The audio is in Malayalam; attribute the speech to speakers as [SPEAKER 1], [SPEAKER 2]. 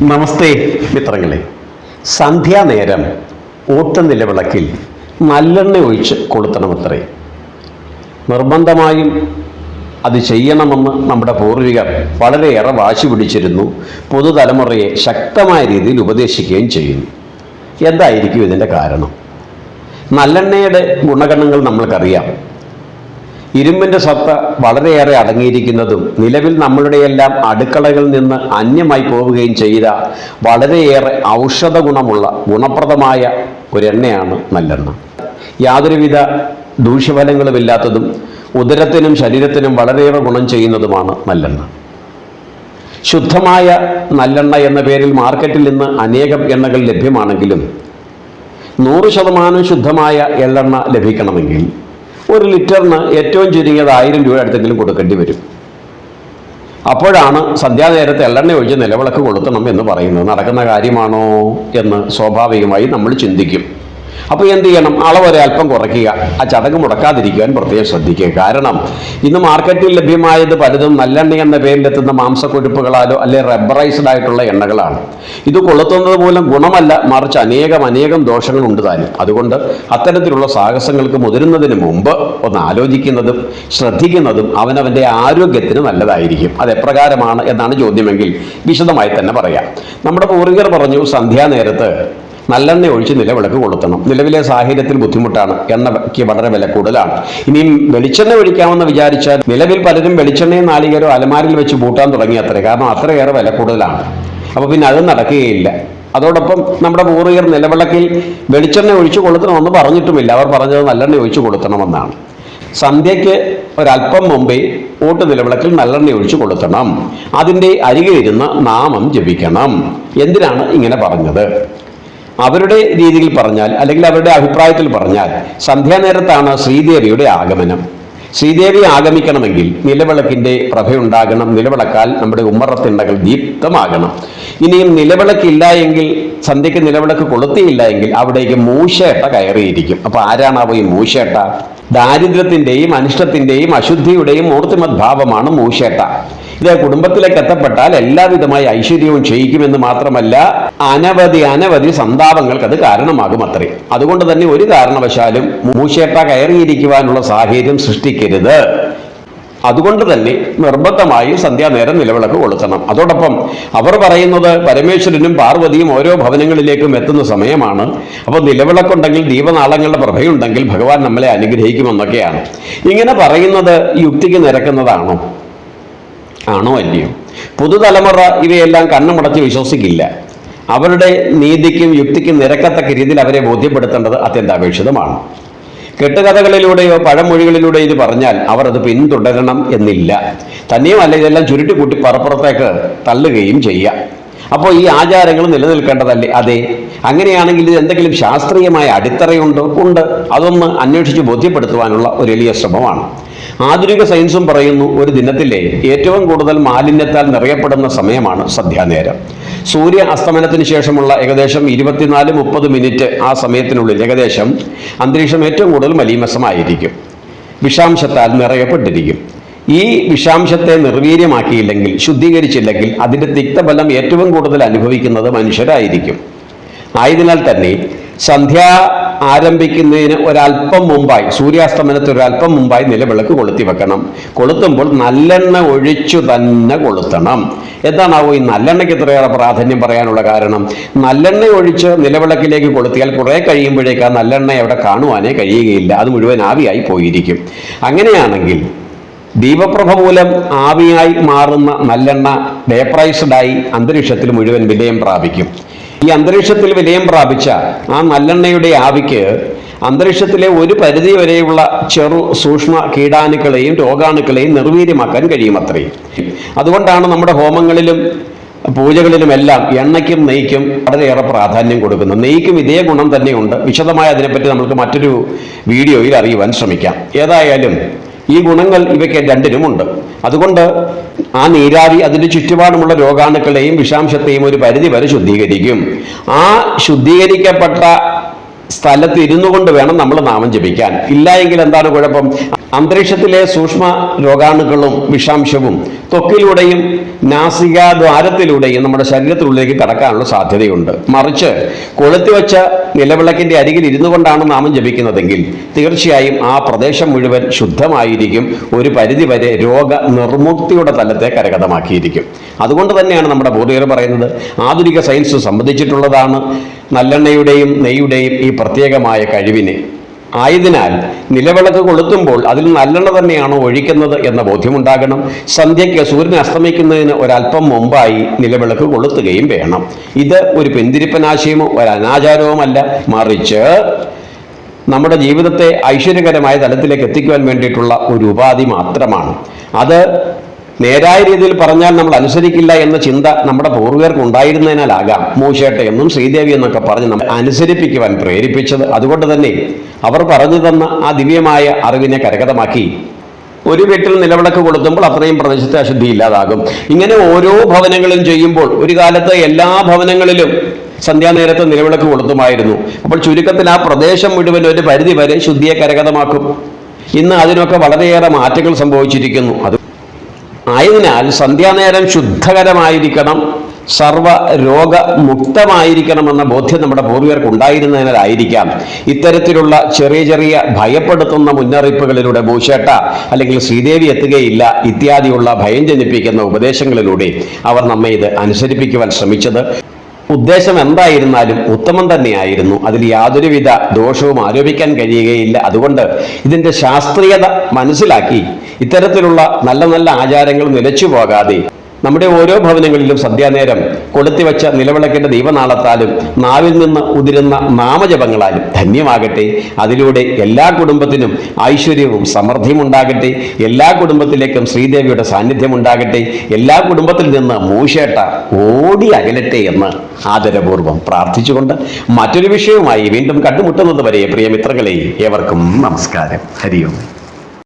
[SPEAKER 1] നമസ്തേ മിത്രങ്ങളെ. സന്ധ്യാനേരം ഓട്ടുനിലവിളക്കിൽ നല്ലെണ്ണ ഒഴിച്ച് കൊളുത്തണമത്രേ. നിർബന്ധമായും അത് ചെയ്യണമെന്ന് നമ്മുടെ പൂർവികർ വളരെയേറെ വാശി പിടിച്ചിരുന്നു. പുതുതലമുറയെ ശക്തമായ രീതിയിൽ ഉപദേശിക്കുകയും ചെയ്യുന്നു. എന്തായിരിക്കും ഇതിൻ്റെ കാരണം? നല്ലെണ്ണയുടെ ഗുണഗണങ്ങൾ നമ്മൾക്കറിയാം. ഇരുമ്പിൻ്റെ സത്ത വളരെയേറെ അടങ്ങിയിരിക്കുന്നതും നിലവിൽ നമ്മളുടെയെല്ലാം അടുക്കളകളിൽ നിന്ന് അന്യമായി പോവുകയും ചെയ്ത വളരെയേറെ ഔഷധ ഗുണമുള്ള ഗുണപ്രദമായ ഒരെണ്ണയാണ് നല്ലെണ്ണ. യാതൊരുവിധ ദൂഷ്യഫലങ്ങളുമില്ലാത്തതും ഉദരത്തിനും ശരീരത്തിനും വളരെയേറെ ഗുണം ചെയ്യുന്നതുമാണ് നല്ലെണ്ണ. ശുദ്ധമായ നല്ലെണ്ണ എന്ന പേരിൽ മാർക്കറ്റിൽ നിന്ന് അനേകം എണ്ണകൾ ലഭ്യമാണെങ്കിലും 100% ശുദ്ധമായ എള്ളെണ്ണ ലഭിക്കണമെങ്കിൽ 1 ലിറ്ററിന് ഏറ്റവും ചുരുങ്ങിയത് 1000 രൂപ അടുത്തെങ്കിലും കൊടുക്കേണ്ടി വരും. അപ്പോഴാണ് സന്ധ്യാനേരത്തെ എള്ളെണ്ണ ഒഴിച്ച് നിലവിളക്ക് കൊളുത്തണം എന്ന് പറയുന്നത്. നടക്കുന്ന കാര്യമാണോ എന്ന് സ്വാഭാവികമായി നമ്മൾ ചിന്തിക്കും. അപ്പോൾ എന്ത് ചെയ്യണം? അളവ് അല്പം കുറയ്ക്കുക. ആ ചടങ്ങ് മുടക്കാതിരിക്കുവാൻ പ്രത്യേകം ശ്രദ്ധിക്കുക. കാരണം ഇന്ന് മാർക്കറ്റിൽ ലഭ്യമായത് പലതും നല്ലെണ്ണ എന്ന പേരിലെത്തുന്ന മാംസക്കൊഴുപ്പുകളാലോ അല്ലെ റബ്ബറൈസ്ഡ് ആയിട്ടുള്ള എണ്ണകളാണ്. ഇത് കൊളുത്തുന്നത് മൂലം ഗുണമല്ല, മറിച്ച് അനേകം ദോഷങ്ങളുണ്ട് താനും. അതുകൊണ്ട് അത്തരത്തിലുള്ള സാഹസങ്ങൾക്ക് മുതിരുന്നതിന് മുമ്പ് ഒന്ന് ആലോചിക്കുന്നതും ശ്രദ്ധിക്കുന്നതും അവനവൻ്റെ ആരോഗ്യത്തിന് നല്ലതായിരിക്കും. അത് എപ്രകാരമാണ് എന്നാണ് ചോദ്യമെങ്കിൽ വിശദമായി തന്നെ പറയാം. നമ്മുടെ പൂർവികർ പറഞ്ഞു, സന്ധ്യാനേരത്ത് നല്ലെണ്ണ ഒഴിച്ച് നിലവിളക്ക് കൊളുത്തണം. നിലവിലെ സാഹചര്യത്തിൽ ബുദ്ധിമുട്ടാണ്, എണ്ണയ്ക്ക് വളരെ വില കൂടുതലാണ്. ഇനിയും വെളിച്ചെണ്ണ ഒഴിക്കാമെന്ന് വിചാരിച്ചാൽ നിലവിൽ പലരും വെളിച്ചെണ്ണയും നാളികേരവും അലമാരിൽ വെച്ച് പൂട്ടാൻ തുടങ്ങി അത്രേ. കാരണം അത്രയേറെ വില കൂടുതലാണ്. അപ്പോൾ പിന്നെ അത് നടക്കുകയില്ല. അതോടൊപ്പം നമ്മുടെ പൂർവികർ നിലവിളക്കിൽ വെളിച്ചെണ്ണ ഒഴിച്ച് കൊളുത്തണമെന്ന് പറഞ്ഞിട്ടുമില്ല. അവർ പറഞ്ഞത് നല്ലെണ്ണ ഒഴിച്ച് കൊളുത്തണമെന്നാണ്. സന്ധ്യയ്ക്ക് ഒരല്പം മുമ്പേ ഓട്ട് നിലവിളക്കിൽ നല്ലെണ്ണ ഒഴിച്ച് കൊളുത്തണം. അതിൻ്റെ അരികിലിരുന്ന് നാമം ജപിക്കണം. എന്തിനാണ് ഇങ്ങനെ പറഞ്ഞത്? അവരുടെ രീതിയിൽ പറഞ്ഞാൽ, അല്ലെങ്കിൽ അവരുടെ അഭിപ്രായത്തിൽ പറഞ്ഞാൽ, സന്ധ്യാനേരത്താണ് ശ്രീദേവിയുടെ ആഗമനം. ശ്രീദേവി ആഗമിക്കണമെങ്കിൽ നിലവിളക്കിൻ്റെ പ്രഭയുണ്ടാകണം. നിലവിളക്കാൽ നമ്മുടെ ഉമ്മറത്തിണ്ടകൾ ദീപ്തമാകണം. ഇനിയും നിലവിളക്കില്ല എങ്കിൽ, സന്ധ്യയ്ക്ക് നിലവിളക്ക് കൊളുത്തിയില്ല എങ്കിൽ അവിടേക്ക് മൂശേട്ട കയറിയിരിക്കും. അപ്പോൾ ആരാണാവോ ഈ മൂശേട്ട? ദാരിദ്ര്യത്തിൻ്റെയും അനിഷ്ടത്തിൻ്റെയും അശുദ്ധിയുടെയും മൂർത്തിമത് ഭാവമാണ് മൂശേട്ട. ഇത് കുടുംബത്തിലേക്ക് എത്തപ്പെട്ടാൽ എല്ലാവിധമായ ഐശ്വര്യവും ക്ഷയിക്കുമെന്ന് മാത്രമല്ല, അനവധി സന്താപങ്ങൾക്ക് അത് കാരണമാകും അത്രേ. അതുകൊണ്ട് തന്നെ ഒരു കാരണവശാലും മൂശേട്ട കയറിയിരിക്കുവാനുള്ള സാഹചര്യം സൃഷ്ടിക്കരുത്. അതുകൊണ്ട് തന്നെ നിർബന്ധമായും സന്ധ്യാനേരം നിലവിളക്ക് കൊളുത്തണം. അതോടൊപ്പം അവർ പറയുന്നത് പരമേശ്വരനും പാർവതിയും ഓരോ ഭവനങ്ങളിലേക്കും എത്തുന്ന സമയമാണ്. അപ്പോൾ നിലവിളക്കുണ്ടെങ്കിൽ, ദീപനാളങ്ങളുടെ പ്രഭയുണ്ടെങ്കിൽ ഭഗവാൻ നമ്മളെ അനുഗ്രഹിക്കുമെന്നൊക്കെയാണ്. ഇങ്ങനെ പറയുന്നത് യുക്തിക്ക് നിരക്കുന്നതാണോ? ആണോ അല്ലയോ? പുതുതലമുറ ഇവയെല്ലാം കണ്ണുമടച്ച് വിശ്വസിക്കില്ല. അവരുടെ നീതിക്കും യുക്തിക്കും നിരക്കത്തക്ക രീതിയിൽ അവരെ ബോധ്യപ്പെടുത്തേണ്ടത് അത്യന്താപേക്ഷിതമാണ്. കെട്ടുകഥകളിലൂടെയോ പഴമൊഴികളിലൂടെയോ ഇത് പറഞ്ഞാൽ അവർ അത് പിന്തുടരണം എന്നില്ല. തന്നെയുമല്ല, ഇതെല്ലാം ചുരുട്ടിക്കൂട്ടി പറപ്പുറത്തേക്ക് തള്ളുകയും ചെയ്യാം. അപ്പോൾ ഈ ആചാരങ്ങൾ നിലനിൽക്കേണ്ടതല്ലേ? അതെ. അങ്ങനെയാണെങ്കിൽ ഇത് എന്തെങ്കിലും ശാസ്ത്രീയമായ അടിത്തറയുണ്ടോ? ഉണ്ട്. അതൊന്ന് അന്വേഷിച്ച് ബോധ്യപ്പെടുത്തുവാനുള്ള ഒരു എളിയ ശ്രമമാണ്. ആധുനിക സയൻസും പറയുന്നു, ഒരു ദിനത്തിലെ ഏറ്റവും കൂടുതൽ മാലിന്യത്താൽ നിറയപ്പെടുന്ന സമയമാണ് സന്ധ്യാനേരം. സൂര്യ അസ്തമനത്തിന് ശേഷമുള്ള ഏകദേശം 24-30 മിനിറ്റ്, ആ സമയത്തിനുള്ളിൽ ഏകദേശം അന്തരീക്ഷം ഏറ്റവും കൂടുതൽ മലീമസമായിരിക്കും, വിഷാംശത്താൽ നിറയപ്പെട്ടിരിക്കും. ഈ വിഷാംശത്തെ നിർവീര്യമാക്കിയില്ലെങ്കിൽ, ശുദ്ധീകരിച്ചില്ലെങ്കിൽ അതിൻ്റെ തിക്തഫലം ഏറ്റവും കൂടുതൽ അനുഭവിക്കുന്നത് മനുഷ്യരായിരിക്കും. ആയതിനാൽ തന്നെ സന്ധ്യ ആരംഭിക്കുന്നതിന് ഒരല്പം മുമ്പായി, സൂര്യാസ്തമനത്തിന് ഒരല്പം മുമ്പായി നിലവിളക്ക് കൊളുത്തി വെക്കണം. കൊളുത്തുമ്പോൾ നല്ലെണ്ണ ഒഴിച്ചു തന്നെ കൊളുത്തണം. എന്താണാവോ ഈ നല്ലെണ്ണയ്ക്ക് ഇത്രയേറെ പ്രാധാന്യം പറയാനുള്ള കാരണം? നല്ലെണ്ണ ഒഴിച്ച് നിലവിളക്കിലേക്ക് കൊളുത്തിയാൽ കുറേ കഴിയുമ്പോഴേക്ക് ആ നല്ലെണ്ണ അവിടെ കാണുവാനേ കഴിയുകയില്ല. അത് മുഴുവൻ ആവിയായി പോയിരിക്കും. അങ്ങനെയാണെങ്കിൽ ദീപപ്രഭ മൂലം ആവിയായി മാറുന്ന നല്ലെണ്ണ വേപ്പറൈസ്ഡായി അന്തരീക്ഷത്തിൽ മുഴുവൻ വിലയം പ്രാപിക്കും. ഈ അന്തരീക്ഷത്തിൽ വിലയം പ്രാപിച്ച ആ നല്ലെണ്ണയുടെ ആവിക്ക് അന്തരീക്ഷത്തിലെ ഒരു പരിധി വരെയുള്ള സൂക്ഷ്മ കീടാണുക്കളെയും രോഗാണുക്കളെയും നിർവീര്യമാക്കാൻ കഴിയുമത്രയും. അതുകൊണ്ടാണ് നമ്മുടെ ഹോമങ്ങളിലും പൂജകളിലുമെല്ലാം എണ്ണയ്ക്കും നെയ്ക്കും വളരെയേറെ പ്രാധാന്യം കൊടുക്കുന്നത്. നെയ്ക്കും ഇതേ ഗുണം തന്നെയുണ്ട്. വിശദമായി അതിനെപ്പറ്റി നമുക്ക് മറ്റൊരു വീഡിയോയിൽ അറിയുവാൻ ശ്രമിക്കാം. ഏതായാലും ഈ ഗുണങ്ങൾ ഇവയ്ക്ക് രണ്ടിനുമുണ്ട്. അതുകൊണ്ട് ആ നീരാവി അതിൻ്റെ ചുറ്റുപാടുമുള്ള രോഗാണുക്കളെയും വിഷാംശത്തെയും ഒരു പരിധി വരെ ശുദ്ധീകരിക്കും. ആ ശുദ്ധീകരിക്കപ്പെട്ട സ്ഥലത്ത് ഇരുന്നു കൊണ്ട് വേണം നമ്മൾ നാമം ജപിക്കാൻ. ഇല്ല എങ്കിൽ എന്താണ് കുഴപ്പം? അന്തരീക്ഷത്തിലെ സൂക്ഷ്മ രോഗാണുക്കളും വിഷാംശവും ത്വക്കിലൂടെയും നാസികാദ്വാരത്തിലൂടെയും നമ്മുടെ ശരീരത്തിനുള്ളിലേക്ക് കടക്കാനുള്ള സാധ്യതയുണ്ട്. മറിച്ച് കൊളുത്തിവെച്ച നിലവിളക്കിന്റെ അരികിൽ ഇരുന്നു കൊണ്ടാണ് നാമം ജപിക്കുന്നതെങ്കിൽ തീർച്ചയായും ആ പ്രദേശം മുഴുവൻ ശുദ്ധമായിരിക്കും, ഒരു പരിധിവരെ രോഗനിർമുക്തിയുടെ തലത്തെ കരഗതമാക്കിയിരിക്കും. അതുകൊണ്ട് തന്നെയാണ് നമ്മുടെ പൂർവികർ പറയുന്നത്, ആധുനിക സയൻസ് സംബന്ധിച്ചിട്ടുള്ളതാണ് നല്ലെണ്ണയുടെയും നെയ്യുടെയും ഈ പ്രത്യേകമായ കഴിവിനെ. ആയതിനാൽ നിലവിളക്ക് കൊളുത്തുമ്പോൾ അതിൽ നല്ലെണ്ണ തന്നെയാണോ ഒഴിക്കുന്നത് എന്ന ബോധ്യമുണ്ടാകണം. സന്ധ്യയ്ക്ക് സൂര്യൻ അസ്തമിക്കുന്നതിന് ഒരല്പം മുമ്പായി നിലവിളക്ക് കൊളുത്തുകയും വേണം. ഇത് ഒരു പിന്തിരിപ്പനാശയമോ ഒരു അനാചാരവുമല്ല, മറിച്ച് നമ്മുടെ ജീവിതത്തെ ഐശ്വര്യകരമായ തലത്തിലേക്ക് എത്തിക്കുവാൻ വേണ്ടിയിട്ടുള്ള ഒരു ഉപാധി മാത്രമാണ്. അത് നേരായ രീതിയിൽ പറഞ്ഞാൽ നമ്മൾ അനുസരിക്കില്ല എന്ന ചിന്ത നമ്മുടെ പൂർവികർക്ക് ഉണ്ടായിരുന്നതിനാലാകാം മൂശേട്ട എന്നും ശ്രീദേവി എന്നൊക്കെ പറഞ്ഞ് നമ്മൾ അനുസരിപ്പിക്കുവാൻ പ്രേരിപ്പിച്ചത്. അതുകൊണ്ട് തന്നെ അവർ പറഞ്ഞു തന്ന ആ ദിവ്യമായ അറിവിനെ കരഗതമാക്കി ഒരു വീട്ടിൽ നിലവിളക്ക് കൊളുത്തുമ്പോൾ അത്രയും പ്രദേശത്തെ അശുദ്ധി ഇല്ലാതാകും. ഇങ്ങനെ ഓരോ ഭവനങ്ങളും ചെയ്യുമ്പോൾ, ഒരു കാലത്ത് എല്ലാ ഭവനങ്ങളിലും സന്ധ്യാനേരത്ത് നിലവിളക്ക് കൊളുത്തുമായിരുന്നു. അപ്പോൾ ചുരുക്കത്തിൽ ആ പ്രദേശം മുഴുവൻ ഒരു പരിധി വരെ ശുദ്ധിയെ കരഗതമാക്കും. ഇന്ന് അതിനൊക്കെ വളരെയേറെ മാറ്റങ്ങൾ സംഭവിച്ചിരിക്കുന്നു. ആയതിനാൽ സന്ധ്യാനേരം ശുദ്ധകരമായിരിക്കണം, സർവ രോഗമുക്തമായിരിക്കണമെന്ന ബോധ്യം നമ്മുടെ പൂർവികർക്ക് ഉണ്ടായിരുന്നതിനാലായിരിക്കാം ഇത്തരത്തിലുള്ള ചെറിയ ചെറിയ ഭയപ്പെടുത്തുന്ന മുന്നറിയിപ്പുകളിലൂടെ മൂശേട്ട അല്ലെങ്കിൽ ശ്രീദേവി എത്തുകയില്ല ഇത്യാദിയുള്ള ഭയം ജനിപ്പിക്കുന്ന ഉപദേശങ്ങളിലൂടെ അവർ നമ്മെ ഇത് അനുസരിപ്പിക്കുവാൻ ശ്രമിച്ചത്. ഉദ്ദേശം എന്തായിരുന്നാലും ഉത്തമം തന്നെയായിരുന്നു, അതിൽ യാതൊരുവിധ ദോഷവും ആരോപിക്കാൻ കഴിയുകയില്ല. അതുകൊണ്ട് ഇതിൻ്റെ ശാസ്ത്രീയത മനസ്സിലാക്കി ഇത്തരത്തിലുള്ള നല്ല നല്ല ആചാരങ്ങൾ നിലച്ചു പോകാതെ നമ്മുടെ ഓരോ ഭവനങ്ങളിലും സന്ധ്യാനേരം കൊളുത്തിവെച്ച നിലവിളക്കിന്റെ ദീപനാളത്താലും നാവിൽ നിന്ന് ഉതിരുന്ന നാമജപങ്ങളാലും ധന്യമാകട്ടെ. അതിലൂടെ എല്ലാ കുടുംബത്തിനും ഐശ്വര്യവും സമൃദ്ധിയും ഉണ്ടാകട്ടെ. എല്ലാ കുടുംബത്തിലേക്കും ശ്രീദേവിയുടെ സാന്നിധ്യം ഉണ്ടാകട്ടെ. എല്ലാ കുടുംബത്തിൽ നിന്ന് മൂശേട്ട ഓടി അകലട്ടെ എന്ന് ആദരപൂർവ്വം പ്രാർത്ഥിച്ചുകൊണ്ട് മറ്റൊരു വിഷയവുമായി വീണ്ടും കണ്ടുമുട്ടുന്നത് വരെ പ്രിയ മിത്രങ്ങളെ ഏവർക്കും നമസ്കാരം. ഹരി ഓം.